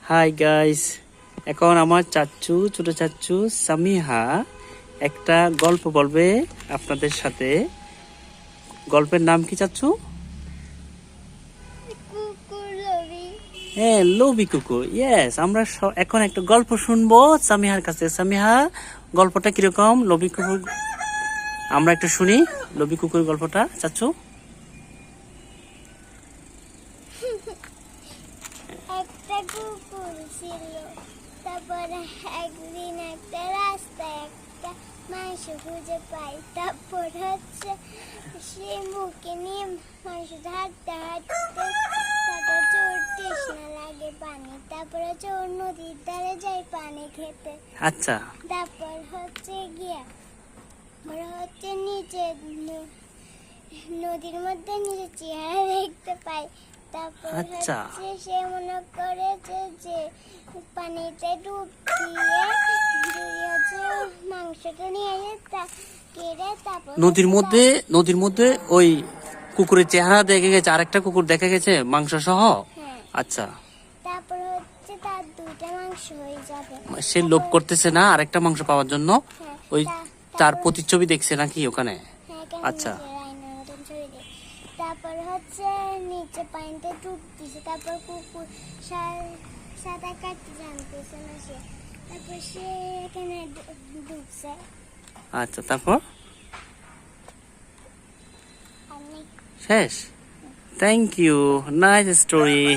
Hi guys, এখন আমার চাচ্চু, ছোট চাচ্চু সামিহা একটা গল্প বলবে আপনাদের সাথে। গল্পের নাম কি চাচ্চু? কুকুর লবি। হ্যাঁ, লোভী কুকুর। ইয়েস, আমরা এখন একটা গল্প শুনবো সামিহার কাছে। সামিহা, গল্পটা কিরকম? লোভী কুকুর আমরা একটু শুনি লোভী কুকুর গল্পটা চাচ্চু। একটা কুকুর ছিল, তারপরে একদিন একটা রাস্তায় একটা মাংস খুঁজে পাই। তারপর সে মুখে নিয়ে মাংস হাঁটতে হাঁটতে, তারপর চোর তৃষ্ণা লাগে পানি, তারপরে চোর নদীর ধারে যায় পানি খেতে। আচ্ছা, তারপর গিয়া ওরা নিচে নদীর মধ্যে নিচে চেহারা দেখতে পাই। তারপর আচ্ছা। সে মনে করেছে যে পানিতে ডুব দিয়ে মাংসটা নিয়ে কেড়ে তারপর নদীর মধ্যে ওই কুকুরের চেহারা দেখে গেছে, আরেকটা কুকুর দেখে গেছে মাংস সহ। হ্যাঁ, আচ্ছা, তারপর তার দুইটা মাংস হয়ে যাবে। সে লোভ করতেছে না আরেকটা মাংস পাওয়ার জন্য। হ্যাঁ, ওই তার তারপর- প্রতিচ্ছবি দেখছে নাকি ওখানে? হ্যাঁ, কেন আচ্ছা। নিজের আয়নার মতন ছবি দেয়। তারপর নিচে পানিতে ডুব দিছে, তারপর কুকুর সাঁতার কাটতে জানতেছে না সে, তারপর সে এখানে ডুবছে। আচ্ছা, তারপর আমি শেষ। Thank you, nice story.